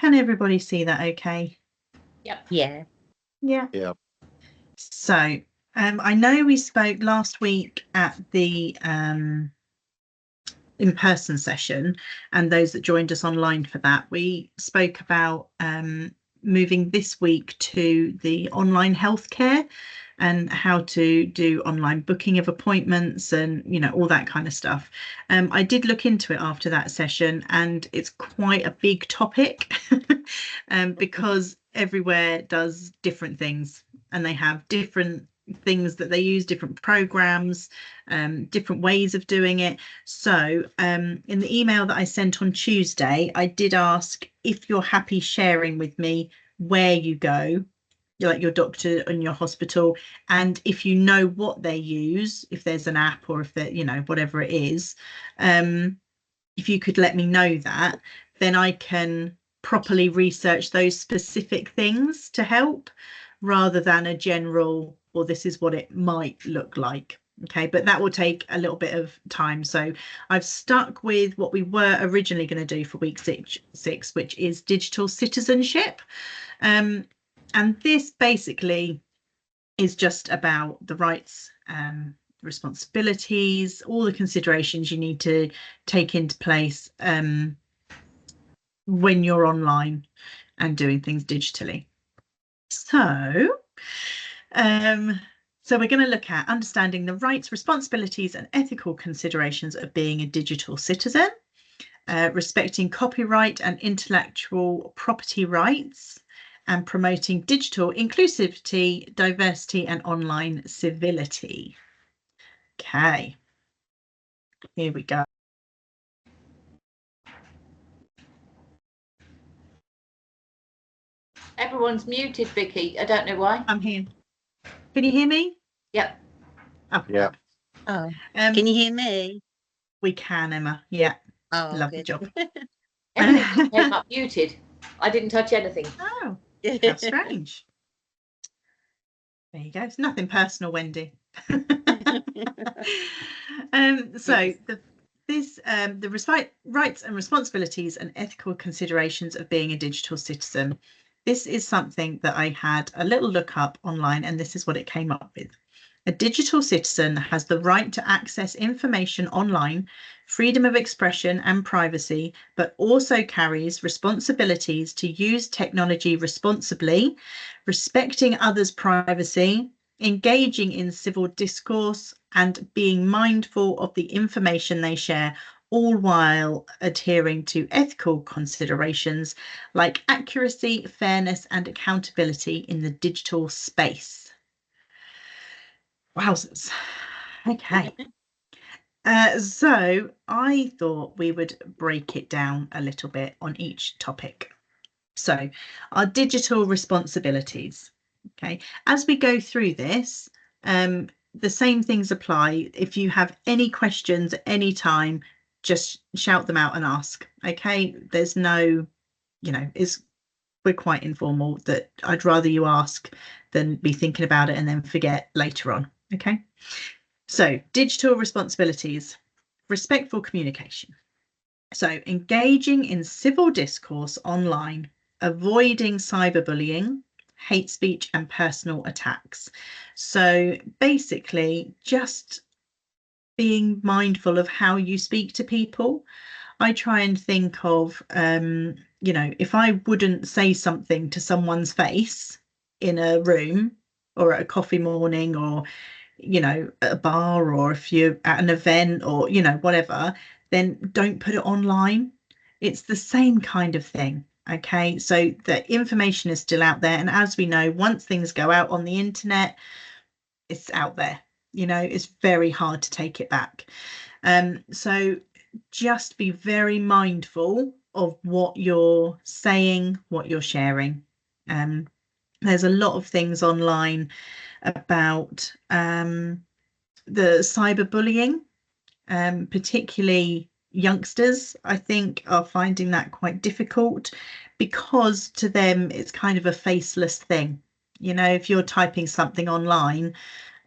Can everybody see that okay? Yep. Yeah. Yeah. So I know we spoke last week at the in-person session, and those that joined us online for that, we spoke about moving this week to the online healthcare and how to do online booking of appointments and, you know, all that kind of stuff. I did look into it after that session, and it's quite a big topic because everywhere does different things, and they have different things that they use, different programs, different ways of doing it. So in the email that I sent on Tuesday, I did ask if you're happy sharing with me where you go, like your doctor and your hospital, and if you know what they use, if there's an app or if they're, you know, whatever it is, if you could let me know that, then I can properly research those specific things to help, rather than a general, well, this is what it might look like. Okay, but that will take a little bit of time. So I've stuck with what we were originally going to do for week six, which is digital citizenship. And this basically is just about the rights, responsibilities, all the considerations you need to take into place when you're online and doing things digitally. So we're going to look at understanding the rights, responsibilities and ethical considerations of being a digital citizen, respecting copyright and intellectual property rights, and promoting digital inclusivity, diversity and online civility. Okay, here we go. Everyone's muted, Vicky. I don't know why. I'm here. Can you hear me? Yep. Oh, Yeah. Oh, can you hear me? We can, Emma. Yeah. Oh, Lovely good. job. Everything came up muted. I didn't touch anything. Oh, how strange. There you go. It's nothing personal, Wendy. So the rights and responsibilities and ethical considerations of being a digital citizen. This is something that I had a little look up online, and this is what it came up with. A digital citizen has the right to access information online, freedom of expression and privacy, but also carries responsibilities to use technology responsibly, respecting others' privacy, engaging in civil discourse, and being mindful of the information they share, all while adhering to ethical considerations like accuracy, fairness, and accountability in the digital space. Wowzers. Okay. So I thought we would break it down a little bit on each topic. So our digital responsibilities. Okay. As we go through this, the same things apply. If you have any questions at any time, just shout them out and ask. Okay. There's no, you know, we're quite informal, that I'd rather you ask than be thinking about it and then forget later on. Okay, so digital responsibilities, respectful communication. So engaging in civil discourse online, avoiding cyberbullying, hate speech and personal attacks. So basically just being mindful of how you speak to people. I try and think of, you know, if I wouldn't say something to someone's face in a room or at a coffee morning, or, you know, at a bar, or if you're at an event, or, you know, whatever, then don't put it online. It's the same kind of thing. Okay, so the information is still out there. And as we know, once things go out on the internet, it's out there. You know, it's very hard to take it back. So just be very mindful of what you're saying, what you're sharing. There's a lot of things online about the cyberbullying, particularly youngsters, I think, are finding that quite difficult, because to them it's kind of a faceless thing. You know, if you're typing something online,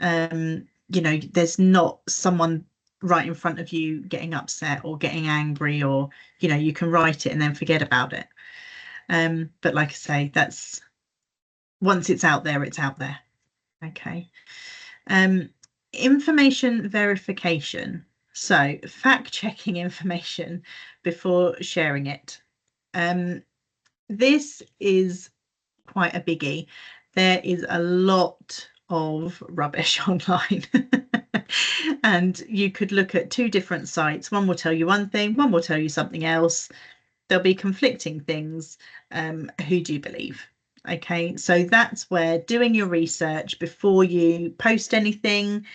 you know, there's not someone right in front of you getting upset or getting angry, or, you know, you can write it and then forget about it. But like I say, that's once it's out there, it's out there. Okay. Information verification. So fact checking information before sharing it. This is quite a biggie. There is a lot of rubbish online. And you could look at two different sites. One will tell you one thing, one will tell you something else. There'll be conflicting things. Who do you believe? Okay, so that's where doing your research before you post anything,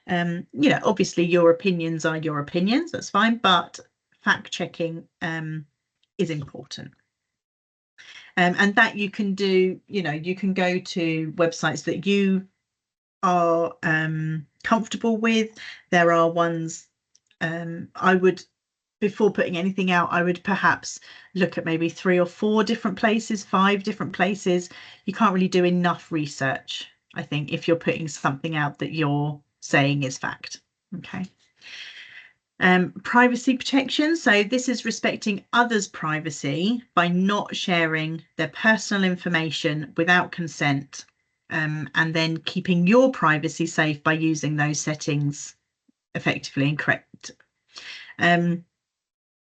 obviously your opinions are your opinions, that's fine, but fact checking is important. And that you can do, you can go to websites that you are comfortable with. There are ones I would, before putting anything out, I would perhaps look at maybe 3 or 4 different places, 5 different places. You can't really do enough research, I think, if you're putting something out that you're saying is fact. Okay. Privacy protection. So this is respecting others' privacy by not sharing their personal information without consent, and then keeping your privacy safe by using those settings effectively and correct.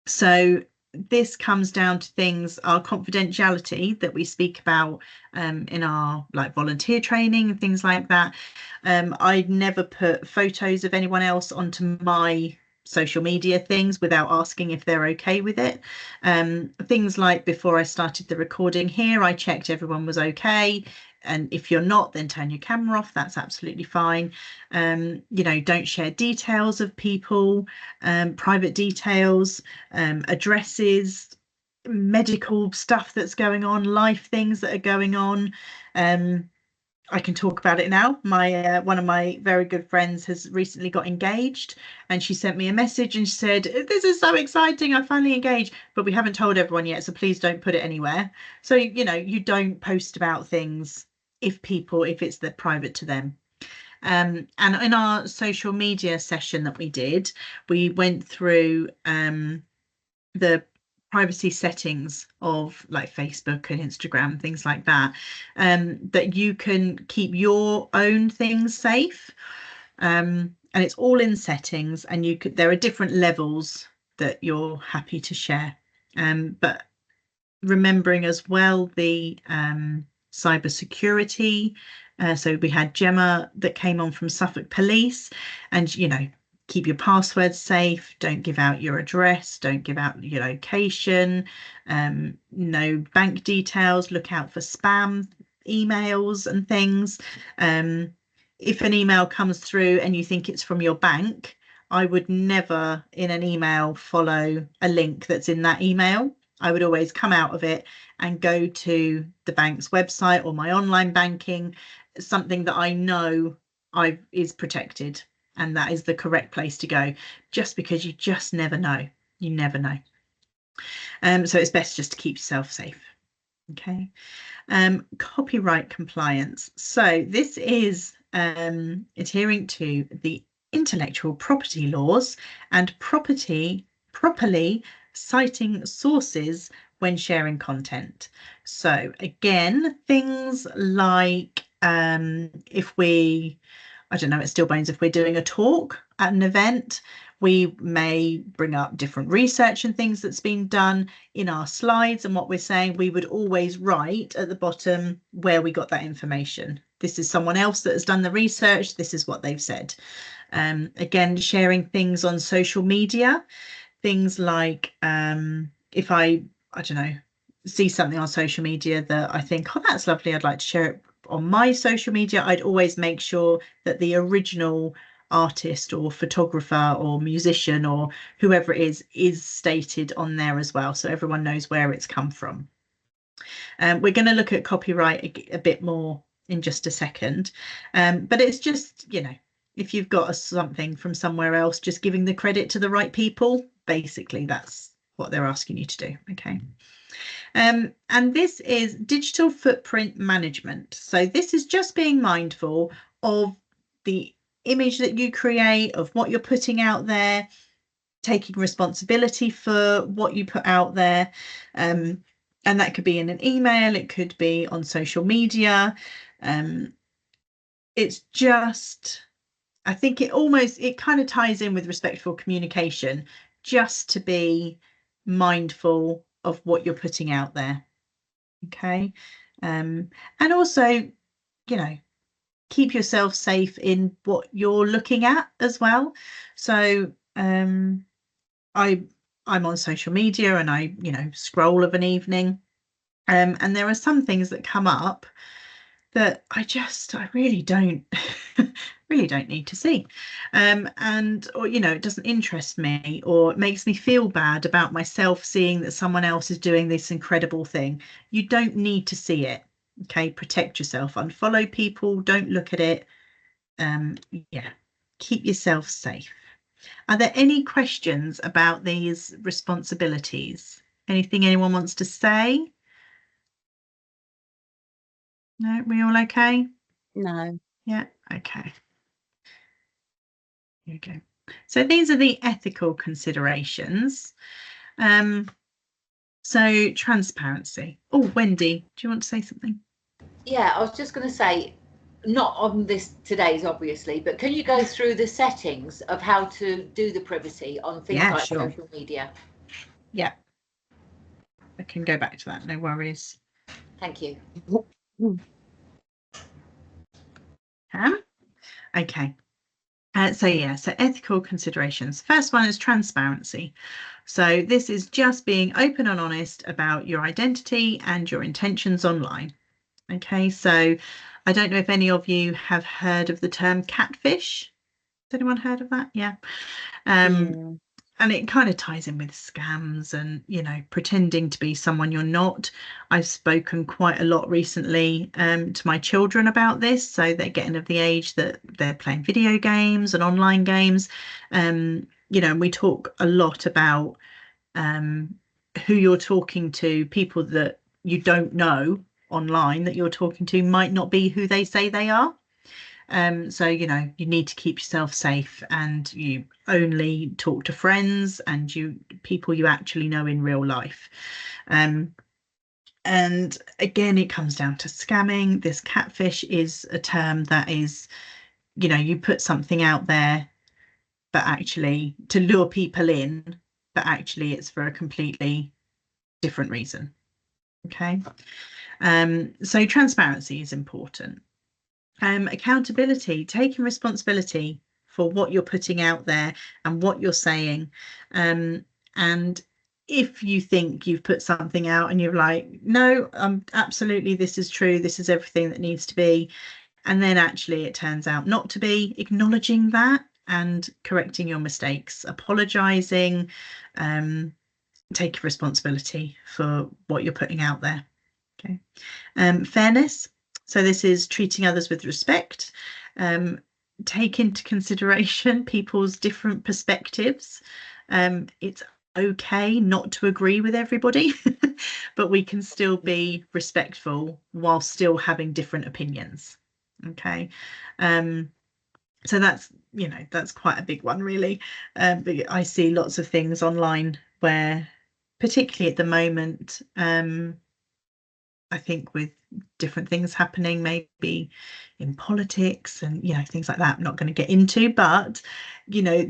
So this comes down to things, our confidentiality that we speak about in our volunteer training and things like that. I'd never put photos of anyone else onto my social media things without asking if they're okay with it. Things like before I started the recording here, I checked everyone was okay. And if you're not, then turn your camera off. That's absolutely fine. Don't share details of people, private details, addresses, medical stuff that's going on, life things that are going on. I can talk about it now. My one of my very good friends has recently got engaged, and she sent me a message and she said, "This is so exciting, I finally engaged, but we haven't told everyone yet, so please don't put it anywhere." So you don't post about things if it's the private to them. And in our social media session that we did, we went through the privacy settings of Facebook and Instagram, things like that, that you can keep your own things safe. And it's all in settings, and there are different levels that you're happy to share. But remembering as well the cyber security. So we had Gemma that came on from Suffolk Police, and keep your passwords safe, don't give out your address, don't give out your location, no bank details, look out for spam emails and things. If an email comes through and you think it's from your bank, I would never in an email follow a link that's in that email. I would always come out of it and go to the bank's website or my online banking, something that I know is protected, and that is the correct place to go, just because you just never know. You never know. So it's best just to keep yourself safe. Okay. Copyright compliance. So this is adhering to the intellectual property laws and properly citing sources when sharing content. So again, things like if we, I don't know, at Stillbones, if we're doing a talk at an event, we may bring up different research and things that's been done in our slides, and what we're saying, we would always write at the bottom where we got that information. This is someone else that has done the research, this is what they've said. Again, sharing things on social media, things like if I don't know, see something on social media that I think, oh, that's lovely, I'd like to share it on my social media, I'd always make sure that the original artist or photographer or musician or whoever it is stated on there as well, so everyone knows where it's come from. We're going to look at copyright a bit more in just a second, but it's just, if you've got something from somewhere else, just giving the credit to the right people, basically that's what they're asking you to do. Okay. And this is digital footprint management. So this is just being mindful of the image that you create, of what you're putting out there, taking responsibility for what you put out there. And that could be in an email, it could be on social media. It's just, I think it kind of ties in with respectful communication, just to be mindful of what you're putting out there. Okay. And also, you know, keep yourself safe in what you're looking at as well. So I'm on social media and I, scroll of an evening. And there are some things that come up that I really don't really don't need to see. And or it doesn't interest me, or it makes me feel bad about myself seeing that someone else is doing this incredible thing. You don't need to see it. Okay, protect yourself, unfollow people, don't look at it. Yeah, keep yourself safe. Are there any questions about these responsibilities? Anything anyone wants to say? No, we all okay? No. Yeah, okay. Here we go. So these are the ethical considerations. So transparency. Oh, Wendy, do you want to say something? Yeah, I was just going to say, not on this today's obviously, but can you go through the settings of how to do the privacy on things like social media? Yeah, I can go back to that, no worries. Thank you. Okay. So ethical considerations. First one is transparency. So this is just being open and honest about your identity and your intentions online. Okay, so I don't know if any of you have heard of the term catfish. Has anyone heard of that? Yeah. And it kind of ties in with scams and, pretending to be someone you're not. I've spoken quite a lot recently to my children about this. So they're getting of the age that they're playing video games and online games. And we talk a lot about who you're talking to. People that you don't know online that you're talking to might not be who they say they are. So, you need to keep yourself safe, and you only talk to friends and people you actually know in real life. And again, it comes down to scamming. This catfish is a term that is, you put something out there, but actually to lure people in, but actually it's for a completely different reason. Okay. So transparency is important. Accountability, taking responsibility for what you're putting out there and what you're saying. And if you think you've put something out and you're like, no, absolutely, this is true, this is everything that needs to be, and then actually it turns out not to be, acknowledging that and correcting your mistakes, apologizing, taking responsibility for what you're putting out there. Okay. Fairness. So this is treating others with respect, take into consideration people's different perspectives. It's okay not to agree with everybody, but we can still be respectful while still having different opinions. Okay. So that's quite a big one, really. But I see lots of things online where, particularly at the moment, I think with different things happening, maybe in politics and, things like that, I'm not going to get into, but,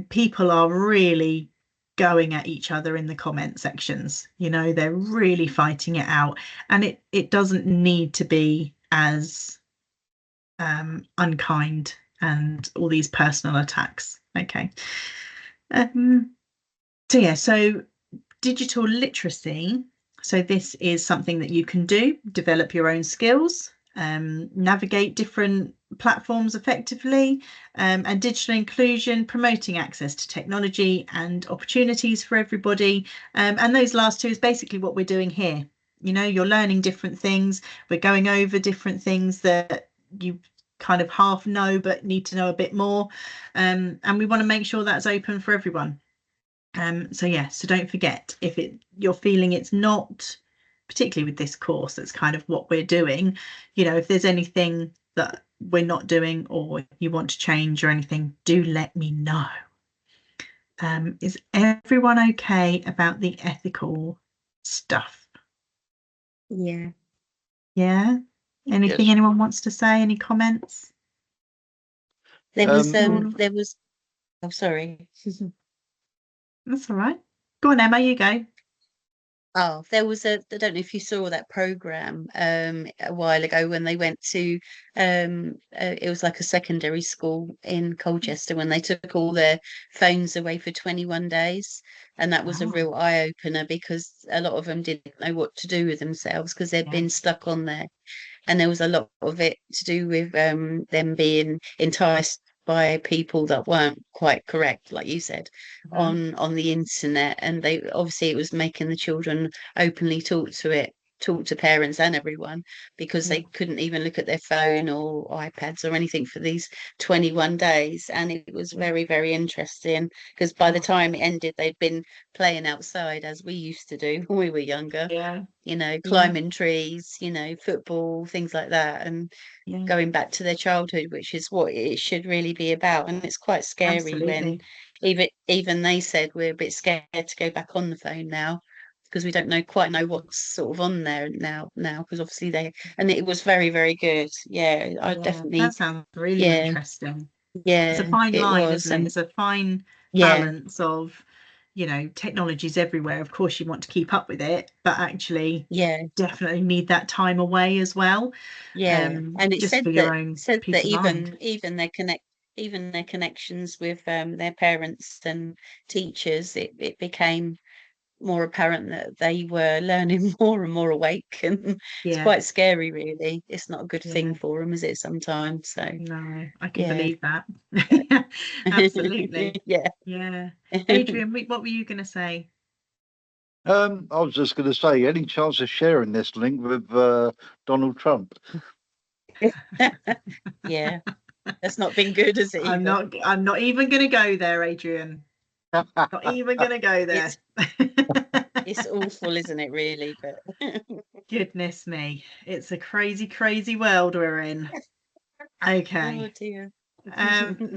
people are really going at each other in the comment sections. They're really fighting it out, and it doesn't need to be as unkind and all these personal attacks. Okay. So digital literacy. So this is something that you can do, develop your own skills, navigate different platforms effectively, and digital inclusion, promoting access to technology and opportunities for everybody. And those last two is basically what we're doing here. You're learning different things. We're going over different things that you kind of half know but need to know a bit more. And we want to make sure that's open for everyone. So don't forget, if you're feeling it's not, particularly with this course, that's kind of what we're doing, if there's anything that we're not doing or you want to change or anything, do let me know. Is everyone okay about the ethical stuff? Yeah. Yeah. Anything anyone wants to say? Any comments? There was oh sorry. That's all right. Go on, Emma, you go. Oh, there was I don't know if you saw that program a while ago when they went to it was like a secondary school in Colchester when they took all their phones away for 21 days, and that was a real eye opener because a lot of them didn't know what to do with themselves because they'd been stuck on there, and there was a lot of it to do with them being enticed by people that weren't quite correct, like you said, on the internet, and they obviously it was making the children openly talk to parents and everyone because they couldn't even look at their phone or iPads or anything for these 21 days, and it was very, very interesting because by the time it ended they'd been playing outside as we used to do when we were younger, climbing trees, football, things like that, and going back to their childhood, which is what it should really be about. And it's quite scary when even they said we're a bit scared to go back on the phone now because we don't quite know what's sort of on there now because obviously and it was very, very good. I definitely, that sounds really interesting. It's a fine line, isn't it? It's a fine balance of, technology's everywhere. Of course, you want to keep up with it, but actually, definitely need that time away as well. And it just said for your own peace that of mind. even their connections with their parents and teachers, it became more apparent that they were learning more and more awake, and it's quite scary, really. It's not a good thing for them, is it, sometimes? So no, I can believe that. Absolutely. Yeah. Adrian, what were you going to say? I was just going to say, any chance of sharing this link with Donald Trump? That's not been good, has it? I'm not even going to go there, Adrian. Not even going to go there. It's awful, isn't it, really? But goodness me, it's a crazy, crazy world we're in. Okay. Oh dear.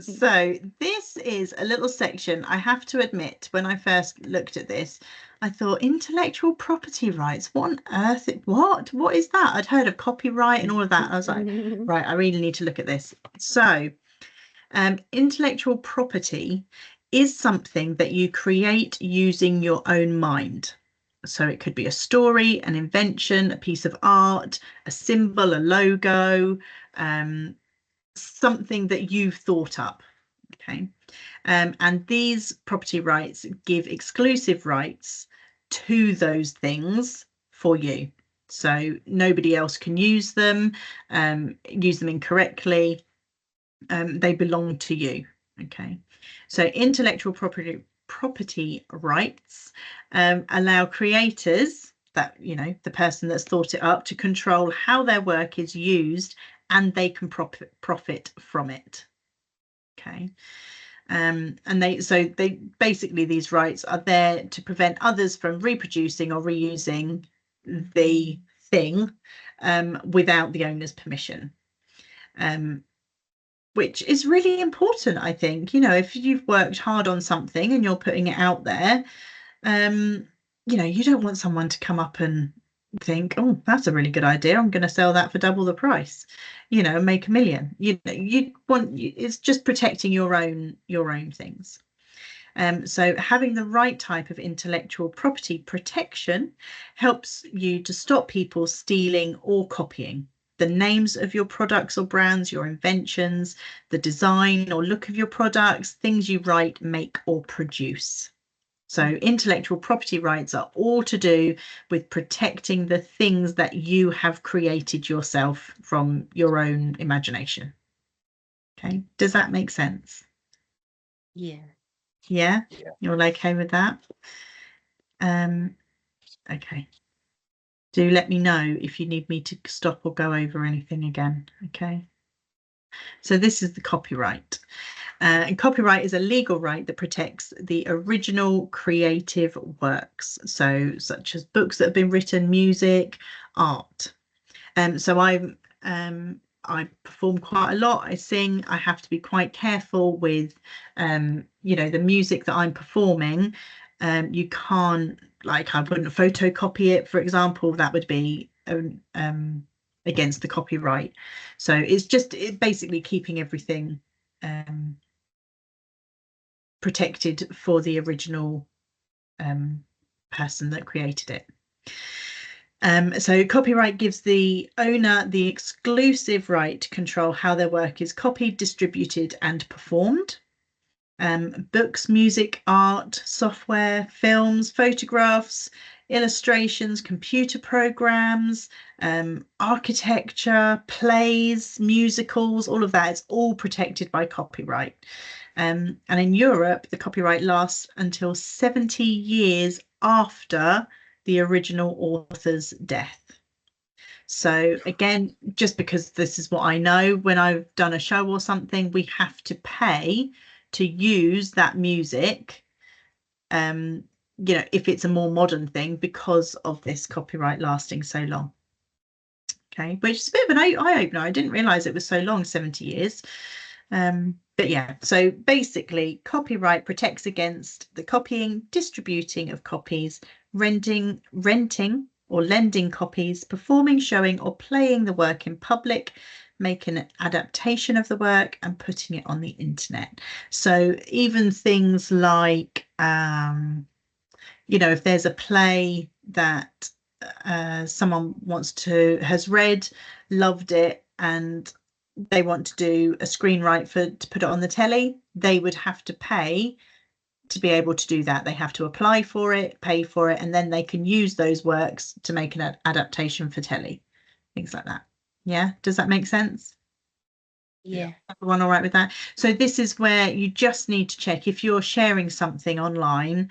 So this is a little section. I have to admit, when I first looked at this, I thought intellectual property rights. What on earth? What is that? I'd heard of copyright and all of that. I was like, right, I really need to look at this. So, intellectual property is something that you create using your own mind. So it could be a story, an invention, a piece of art, a symbol, a logo, something that you've thought up. Okay. And these property rights give exclusive rights to those things for you. So nobody else can use them incorrectly. They belong to you. Okay. So intellectual property rights allow creators, that the person that's thought it up, to control how their work is used, and they can profit from it. Okay. And they basically, these rights are there to prevent others from reproducing or reusing the thing without the owner's permission, which is really important. I think, if you've worked hard on something and you're putting it out there, you don't want someone to come up and think, oh, that's a really good idea, I'm going to sell that for double the price, and make $1 million. It's just protecting your own things. So having the right type of intellectual property protection helps you to stop people stealing or copying the names of your products or brands, your inventions, the design or look of your products, things you write, make, or produce. So intellectual property rights are all to do with protecting the things that you have created yourself from your own imagination. Okay, does that make sense? Yeah. Yeah? You're okay with that? Okay. Do let me know if you need me to stop or go over anything again. Okay. So this is the copyright. And copyright is a legal right that protects the original creative works, so such as books that have been written, music, art. So I perform quite a lot. I sing. I have to be quite careful with, the music that I'm performing. You can't, I wouldn't photocopy it, for example. That would be against the copyright. So it's just basically keeping everything protected for the original person that created it. So copyright gives the owner the exclusive right to control how their work is copied, distributed, and performed. Books, music, art, software, films, photographs, illustrations, computer programs, architecture, plays, musicals, all of that is all protected by copyright. And in Europe, the copyright lasts until 70 years after the original author's death. So again, just because this is what I know, when I've done a show or something, we have to pay to use that music, you know, if it's a more modern thing, because of this copyright lasting so long. Okay, which is a bit of an eye-opener. I didn't realize it was so long, 70 years. But yeah, so basically copyright protects against the copying, distributing of copies, renting or lending copies, performing, showing or playing the work in public, making an adaptation of the work and putting it on the internet. So even things like, you know, if there's a play that someone has read, loved it, and they want to do a screenwrite to put it on the telly, they would have to pay to be able to do that. They have to apply for it, pay for it, and then they can use those works to make an adaptation for telly, things like that. Yeah, does that make sense? Yeah. Everyone all right with that? So this is where you just need to check if you're sharing something online.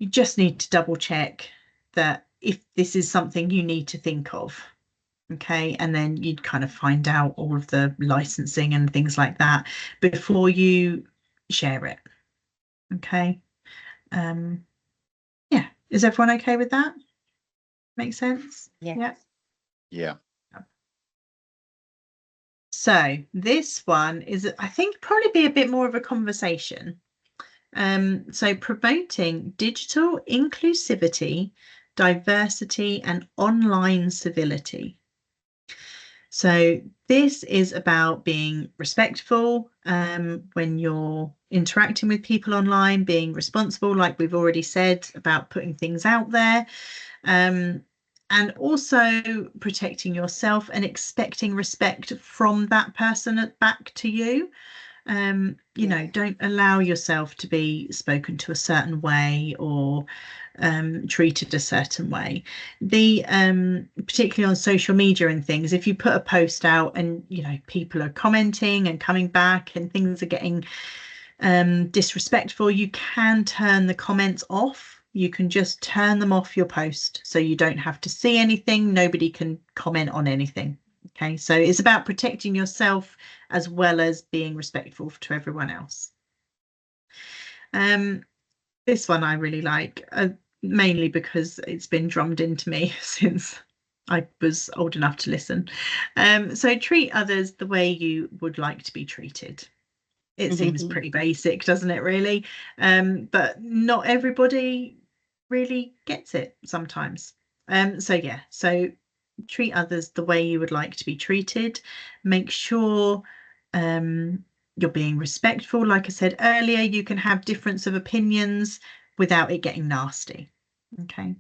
You just need to double check that if this is something you need to think of. Okay, and then you'd kind of find out all of the licensing and things like that before you share it. Okay. Yeah, is everyone okay with that? Make sense? Yeah. Yeah. So this one is, I think, probably be a bit more of a conversation. So promoting digital inclusivity, diversity, and online civility. So this is about being respectful when you're interacting with people online, being responsible, like we've already said, about putting things out there, and also protecting yourself and expecting respect from that person back to you. You know, don't allow yourself to be spoken to a certain way or treated a certain way. Particularly on social media and things, if you put a post out and, you know, people are commenting and coming back and things are getting disrespectful, you can turn the comments off. You can just turn them off your post so you don't have to see anything. Nobody can comment on anything. Okay, so it's about protecting yourself as well as being respectful to everyone else. This one I really like, mainly because it's been drummed into me since I was old enough to listen. So treat others the way you would like to be treated. It seems pretty basic, doesn't it, really? But not everybody really gets it sometimes. So yeah, so treat others the way you would like to be treated. Make sure you're being respectful. Like I said earlier, you can have difference of opinions without it getting nasty. Okay.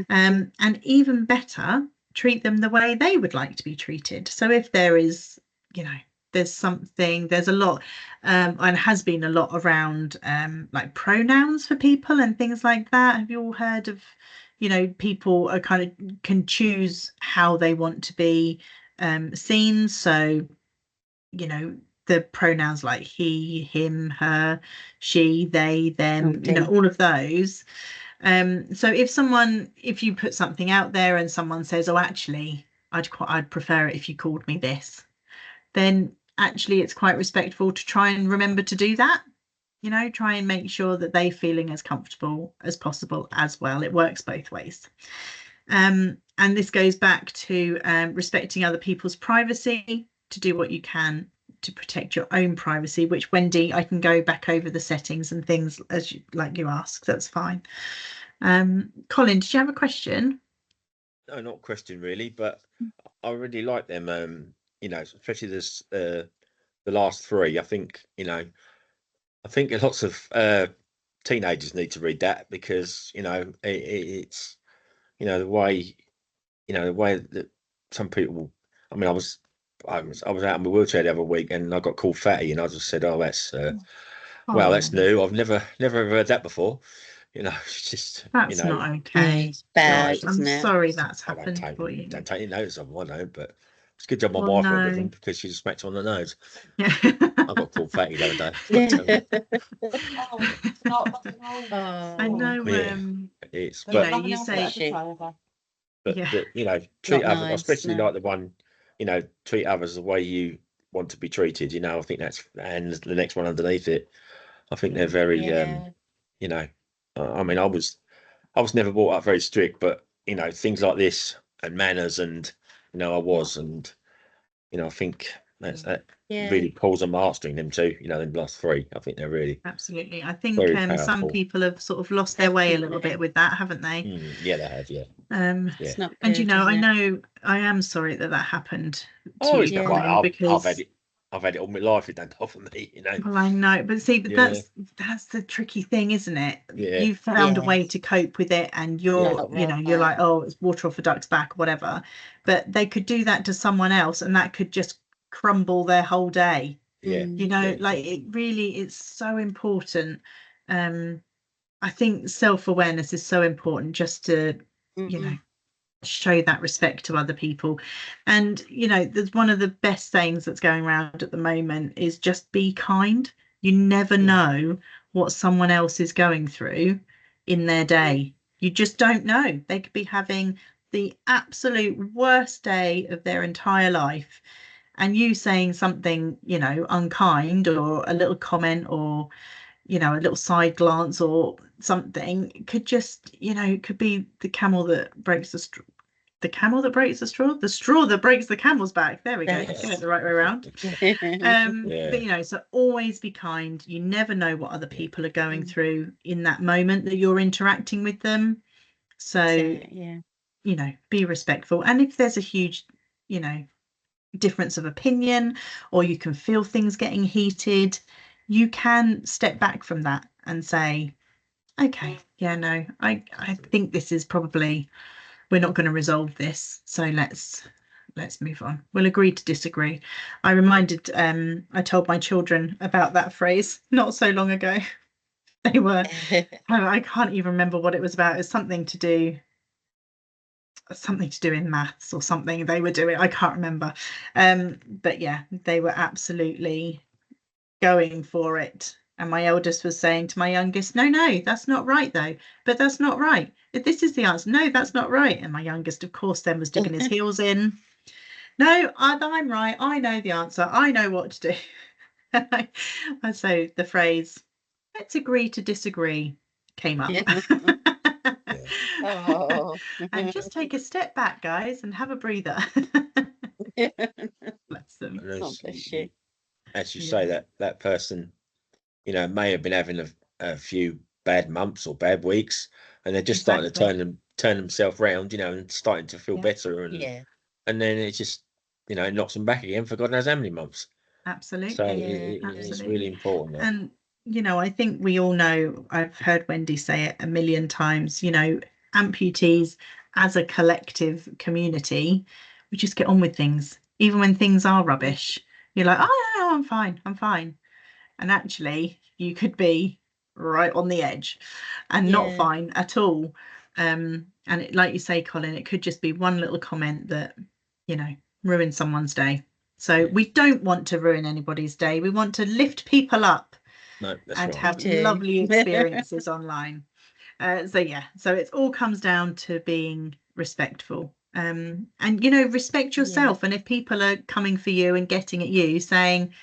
And even better, treat them the way they would like to be treated. So if there is, you know, there's a lot and has been a lot around like pronouns for people and things like that. Have you all heard of, you know, people are kind of can choose how they want to be seen? So, you know, the pronouns like he, him, her, she, they, them, you know, all of those. So if you put something out there and someone says, oh, actually, I'd prefer it if you called me this, then actually it's quite respectful to try and remember to do that. You know, try and make sure that they're feeling as comfortable as possible as well. It works both ways. And this goes back to respecting other people's privacy, to do what you can to protect your own privacy, which, Wendy, I can go back over the settings and things as you asked. That's fine. Colin, did you have a question? no, not a question really, but I really like them. You know, especially this the last three. I think I think lots of teenagers need to read that because it's the way the way that some people. I mean, I was out in my wheelchair the other week and I got called fatty, and I just said, "Oh, that's wow, that's new. I've never heard that before." It's just That's not Yeah, okay. it's bad, Gosh, I'm isn't it? sorry that's I don't happened take for you. don't take any notice of them, I know, but it's a good job my Well, wife went with no. them because she just smacked on the nose. Yeah. I got called fatty the other day. Oh, it's not. I know. Yeah, it's You know, but you say, yeah, treat Not others. I nice, especially no. like the one, treat others the way you want to be treated. I think that's and the next one underneath it. I think they're very Yeah. you know. I mean, I was never brought up very strict, but things like this and manners, and I was, and I think that Yeah. really pulls on my heartstring. Them two, them last three. I think they're really absolutely. I think very some powerful. people have sort of lost their way a little Definitely. bit with that, haven't they? Yeah, they have. Yeah, Yeah. It's not And good, I is it? know I am sorry that happened to oh, you, it's Yeah. quite. Colin, I've because had it. I've had it all my life. It don't bother me. well, I know, but see, but Yeah. that's the tricky thing, isn't it? Yeah. You found a Yeah. way to cope with it, and you're, Yeah. you're like, oh, it's water off a duck's back, whatever. But they could do that to someone else, and that could just crumble their whole day. Yeah. Mm. Like it really is so important. I think self-awareness is so important just to, Mm. show that respect to other people. And there's one of the best sayings that's going around at the moment is just be kind. You never Yeah. know what someone else is going through in their day. You just don't know. They could be having the absolute worst day of their entire life, and you saying something unkind, or a little comment, or a little side glance or something, could just it could be the camel that breaks the straw. The camel that breaks the straw, the straw that breaks the camel's back. There we go. Yes. Get it the right way around. Yeah. But so always be kind. You never know what other Yeah. people are going through in that moment that you're interacting with them. So, yeah. be respectful. And if there's a huge, difference of opinion, or you can feel things getting heated, you can step back from that and say, okay, yeah, no, I think this is probably, we're not going to resolve this, so let's move on. We'll agree to disagree. I told my children about that phrase not so long ago. They were, I can't even remember what it was about. It was something to do in maths or something they were doing. I can't remember. But yeah, they were absolutely going for it. And my eldest was saying to my youngest, no, that's not right though. But that's not right. If this is the answer, no, that's not right. And my youngest, of course, then was digging his heels in. No, I'm right. I know the answer. I know what to do. And so the phrase, let's agree to disagree, came up. Oh. And just take a step back, guys, and have a breather. Bless them. Oh, bless you. As you say, that person, may have been having a few bad months or bad weeks, and they're just starting to turn themselves around, and starting to feel better, and then it just, it knocks them back again for God knows how many months. Absolutely. So Absolutely. it's really important. And I think we all know, I've heard Wendy say it a million times, amputees as a collective community, we just get on with things, even when things are rubbish. You're like, oh, no, I'm fine. And actually, you could be right on the edge and not fine at all. And like you say, Colin, it could just be one little comment that, ruins someone's day. So we don't want to ruin anybody's day. We want to lift people up No, that's and right. have lovely experiences online. So it all comes down to being respectful. And respect yourself. And if people are coming for you and getting at you, saying,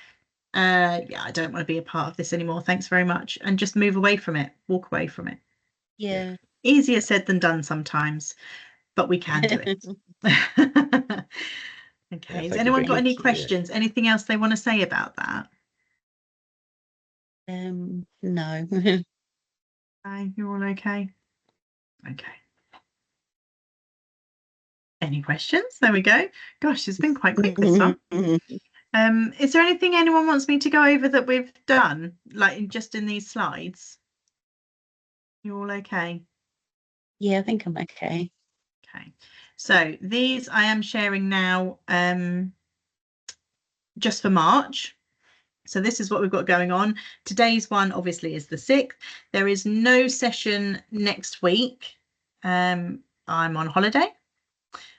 yeah, I don't want to be a part of this anymore, thanks very much, and just move away from it, walk away from it. Easier said than done sometimes, but we can do it. Okay, has anyone got any questions? Anything else they want to say about that? No. You're all okay? Okay. Any questions? There we go. Gosh, it's been quite quick this one. Is there anything anyone wants me to go over that we've done, like just in these slides? You all okay? Yeah, I think I'm okay. Okay. So these I am sharing now just for March. So this is what we've got going on. Today's one obviously is the 6th. There is no session next week. I'm on holiday.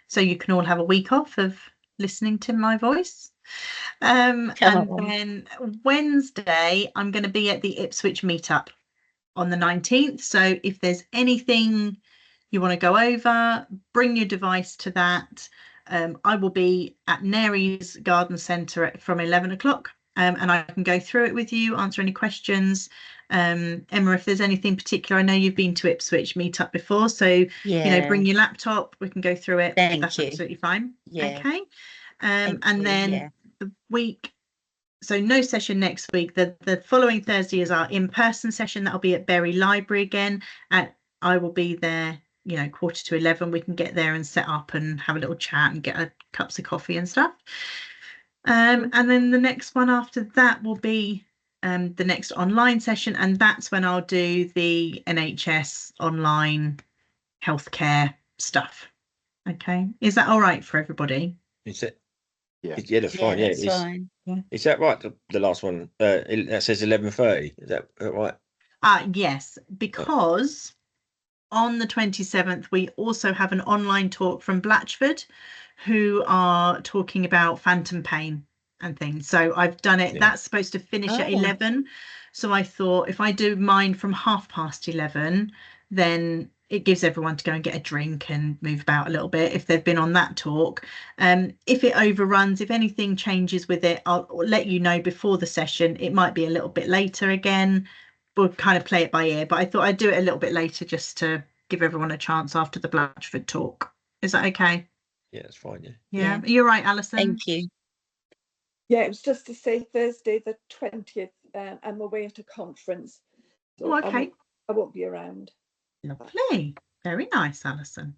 So you can all have a week off of listening to my voice. And then Wednesday, I'm going to be at the Ipswich meetup on the 19th. So if there's anything you want to go over, bring your device to that. I will be at Nary's Garden Centre from 11 o'clock. And I can go through it with you, answer any questions. Emma, if there's anything particular, I know you've been to Ipswich meetup before, so bring your laptop, we can go through it. That's absolutely fine. Okay. And then the week, so no session next week. The following Thursday is our in-person session. That'll be at Berry Library again, and I will be there, 11:15. We can get there and set up and have a little chat and get cups of coffee and stuff. And then the next one after that will be the next online session, and that's when I'll do the NHS online healthcare stuff. Okay, is that all right for everybody? Is it? Yeah. Yeah, that's fine. Yeah, that's fine. Is that right? The last one that says 11:30. Is that right? Yes, because on the 27th we also have an online talk from Blatchford, who are talking about phantom pain and things. So I've done it. That's supposed to finish at 11. So I thought if I do mine from 11:30, then it gives everyone to go and get a drink and move about a little bit if they've been on that talk. If it overruns, if anything changes with it, I'll let you know before the session. It might be a little bit later again. We'll kind of play it by ear, but I thought I'd do it a little bit later just to give everyone a chance after the Blatchford talk. Is that okay? Yeah, that's fine. Yeah. You're right, Alison. Thank you. Yeah, it was just to say Thursday the 20th, I'm away at a conference. So okay. I won't be around. Lovely. Very nice, Alison.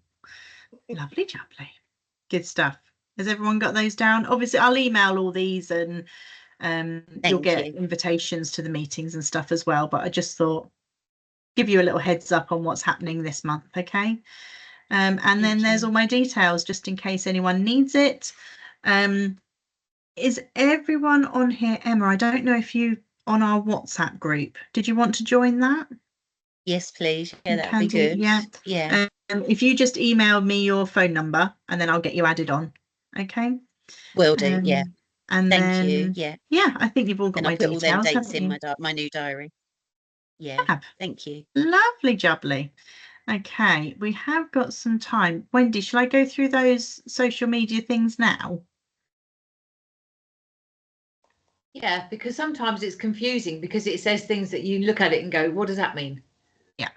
Lovely jubbly. Good stuff. Has everyone got those down? Obviously, I'll email all these and you'll get invitations to the meetings and stuff as well. But I just thought give you a little heads up on what's happening this month, okay? And then there's all my details just in case anyone needs it. Is everyone on here? Emma, I don't know if you on our WhatsApp group. Did you want to join that? Yes, please. Yeah, that'd be good. Yeah. If you just email me your phone number and then I'll get you added on. Okay. Will do. Yeah. And thank you. Yeah. Yeah, I think you've all got my details. I'll put all them dates in my new diary. Yeah. Thank you. Lovely jubbly. Okay, we have got some time. Wendy, shall I go through those social media things now? Yeah, because sometimes it's confusing because it says things that you look at it and go, what does that mean? Yeah.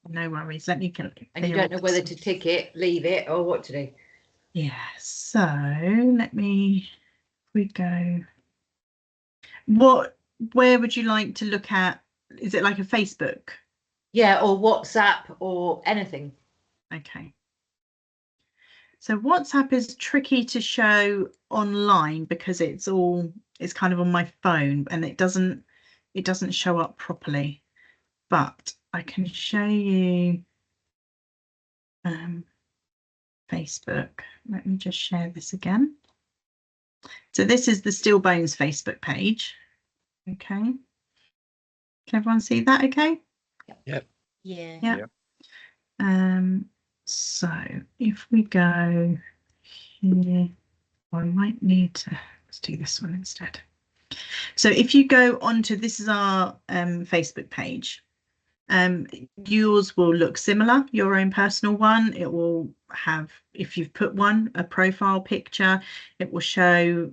No worries. Let me go. And you don't know whether to tick it, leave it, or what to do. Yeah. So we go. Where would you like to look at? Is it like a Facebook? Yeah, or WhatsApp or anything. Okay. So WhatsApp is tricky to show online because it's kind of on my phone and it doesn't show up properly. But I can show you Facebook. Let me just share this again. So this is the Still Bones Facebook page. Okay. Can everyone see that okay? Yep. Yeah. So if we go here, I might need to, let's do this one instead. So if you go onto, this is our Facebook page, yours will look similar, your own personal one. It will have, if you've put one, a profile picture, it will show,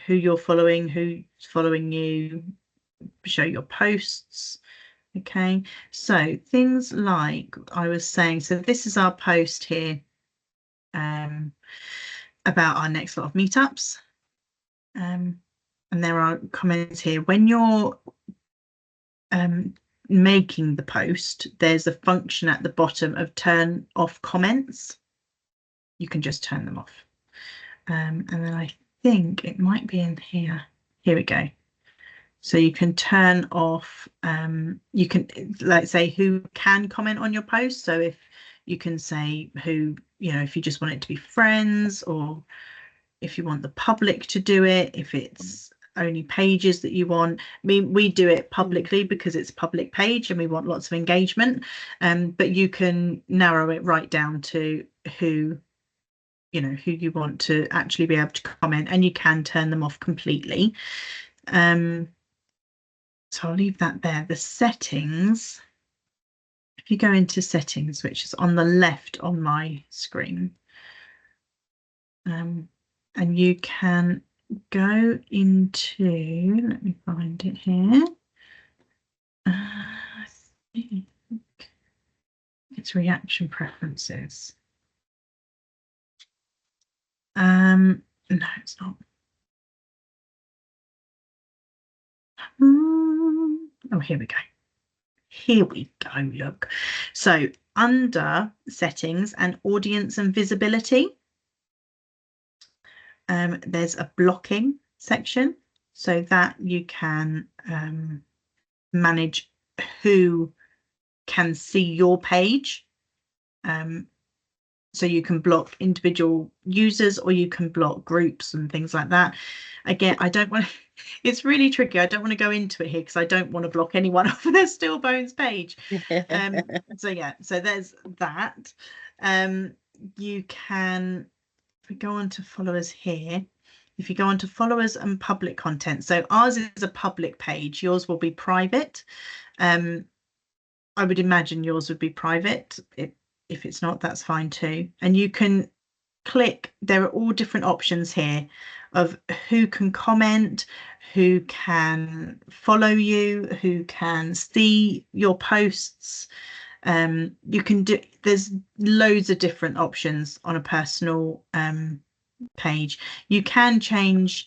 who you're following, who's following you, show your posts. Okay, so things like I was saying, so this is our post here about our next lot of meetups. And there are comments here. When you're making the post, there's a function at the bottom of turn off comments. you can just turn them off. And then I think it might be in here. Here we go. So you can turn off, you can, let's say, who can comment on your post. So if you can say who, you know, if you just want it to be friends, or if you want the public to do it, if it's only pages that you want. I mean, we do it publicly because it's a public page and we want lots of engagement. But you can narrow it right down to who, you know, who you want to actually be able to comment, and you can turn them off completely. So I'll leave that there. The settings, if you go into settings, which is on the left on my screen, and you can go into, let me find it here. I think it's reaction preferences. No, it's not. Oh, here we go. Here we go, look. So under settings and audience and visibility, there's a blocking section, so that you can manage who can see your page. So you can block individual users, or you can block groups and things like that. Again, I don't want to, it's really tricky. I don't want to go into it here because I don't want to block anyone off of their Stillbones page. So yeah, so there's that. You can, if we go on to followers here, if you go on to followers and public content, so ours is a public page, yours will be private. I would imagine yours would be private. If it's not, that's fine too. And you can click, there are all different options here of who can comment, who can follow you, who can see your posts. You can do, there's loads of different options on a personal page. You can change,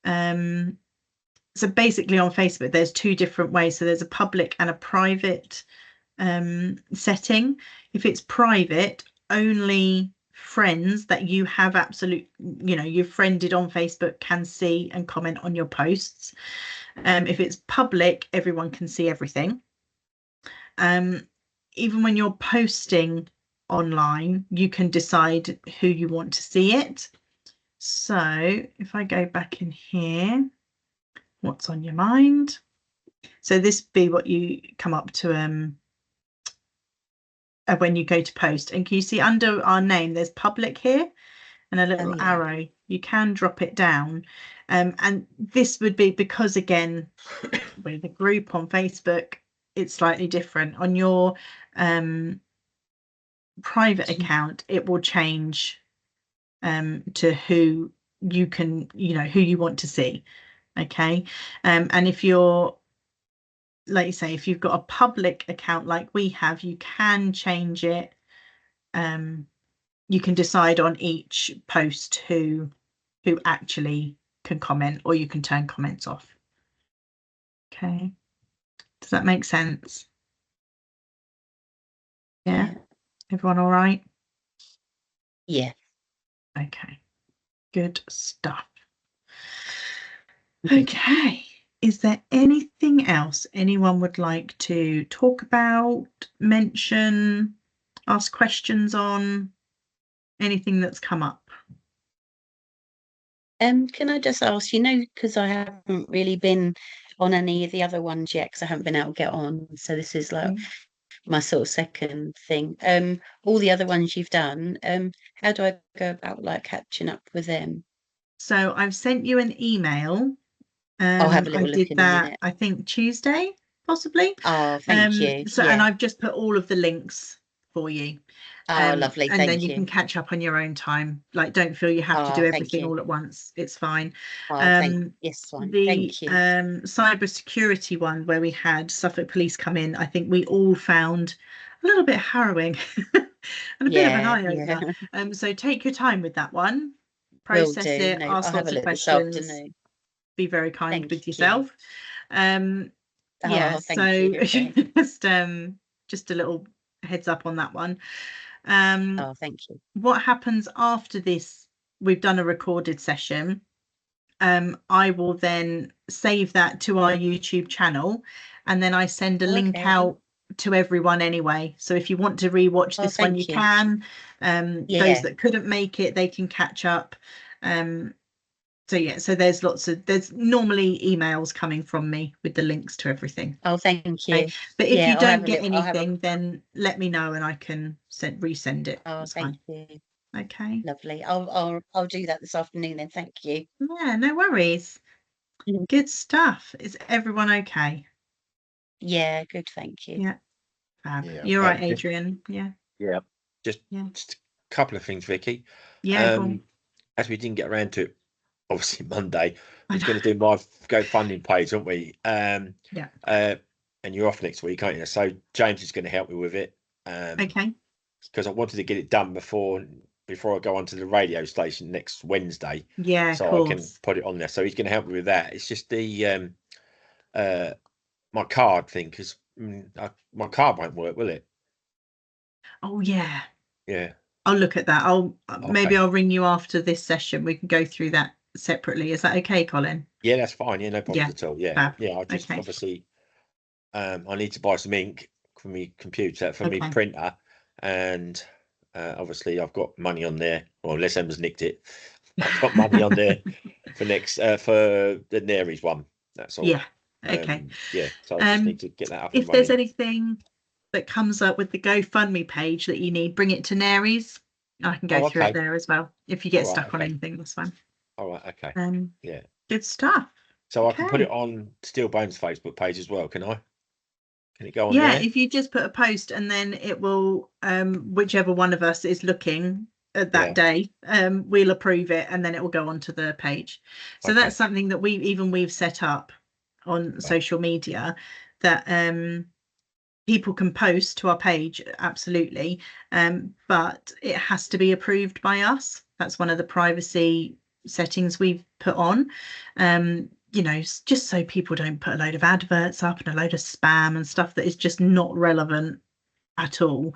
so basically on Facebook there's two different ways. So there's a public and a private setting. If it's private, only friends that you have absolute, you know, you've friended on Facebook can see and comment on your posts. If it's public, everyone can see everything. Even when you're posting online, you can decide who you want to see it. So if I go back in here, what's on your mind? So this be what you come up to when you go to post. And can you see under our name there's public here and a little arrow? You can drop it down, and this would be because, again, with a group on Facebook, it's slightly different. On your private account, it will change to who you can, you know, who you want to see. Okay, and if you're, like you say, if you've got a public account like we have, you can change it. You can decide on each post who actually can comment, or you can turn comments off. Okay, does that make sense? Yeah. Everyone all right? Yeah. Okay, good stuff. Okay, is there anything else anyone would like to talk about, mention, ask questions on? Anything that's come up? Can I just ask, you know, because I haven't really been on any of the other ones yet, because I haven't been able to get on. So this is like my sort of second thing. All the other ones you've done, how do I go about like catching up with them? So I've sent you an email. I'll have a little I look did in that, a minute. I think Tuesday, possibly. Oh, thank you. So, and I've just put all of the links for you. Oh, lovely. And Thank then you can catch up on your own time. Like, don't feel you have to do everything all at once. It's fine. Yes, fine. The Thank you. cyber security one, where we had Suffolk Police come in, I think we all found a little bit harrowing and a bit of an eye-opener. So take your time with that one, process it, No, ask I'll have lots a of look this questions, afternoon. be very kind Thank with you. yourself. Yeah, thank so you. Okay. just a little heads up on that one. Oh, thank you. What happens after this, we've done a recorded session, I will then save that to our YouTube channel, and then I send a link out to everyone anyway. So if you want to rewatch this one, you can. Those that couldn't make it, they can catch up. So yeah, so there's normally emails coming from me with the links to everything. Oh, thank you. Okay. But if you don't get anything, then let me know and I can resend it. Oh, thank you. Okay. Lovely. I'll do that this afternoon then. Thank you. Yeah, no worries. Good stuff. Is everyone okay? Yeah, good. Thank you. Yeah. Yeah, You're right, Adrian. Yeah. Yeah. Just a couple of things, Vicky. Yeah. Go on. As we didn't get around to it, obviously Monday, we're going to do my GoFundMe page, aren't we? Yeah. And you're off next week, aren't you? So James is going to help me with it. Okay. Because I wanted to get it done before I go onto the radio station next Wednesday. Yeah, so I can put it on there. So he's going to help me with that. It's just the my card thing, because my card won't work, will it? Oh yeah. Yeah. I'll look at that. Maybe I'll ring you after this session. We can go through that separately. Is that okay, Colin? Yeah, that's fine. Yeah, no problem at all. Yeah. Yeah. I just obviously I need to buy some ink for my computer, for my printer, and obviously I've got money on there. Well, unless Emma's nicked it, I've got money on there for next for the Nary's one. That's all. Yeah. Okay. Yeah. So I just need to get that up. If there's anything that comes up with the GoFundMe page that you need, bring it to Nary's. I can go through it there as well. If you get stuck on anything, that's fine. All right. Okay. Yeah. Good stuff. So I can put it on Steel Bones Facebook page as well, can I? Can it go on there? Yeah, if you just put a post and then it will, whichever one of us is looking at that day, we'll approve it and then it will go onto the page. So that's something that we've set up on social media, that people can post to our page, absolutely, but it has to be approved by us. That's one of the privacy settings we've put on, you know, just so people don't put a load of adverts up and a load of spam and stuff that is just not relevant at all.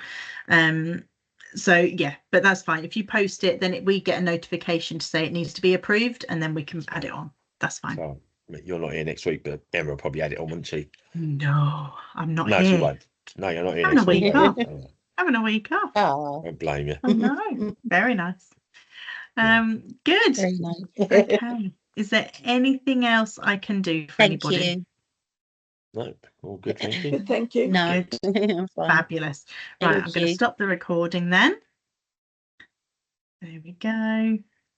So yeah, but that's fine. If you post it, then we get a notification to say it needs to be approved, and then we can add it on. That's fine. So you're not here next week, but Emma will probably add it on, wouldn't she? No, I'm not here. No, she won't. No, you're not here Having next a week off. Oh. Having a week off. Oh, I don't blame you. I know. Very nice. Good. very nice. Okay. Is there anything else I can do for anybody? Thank you. No, all good, thank you. Thank you. No, I'm fine. Fabulous. Right, Thank I'm going to you. stop the recording then. There we go.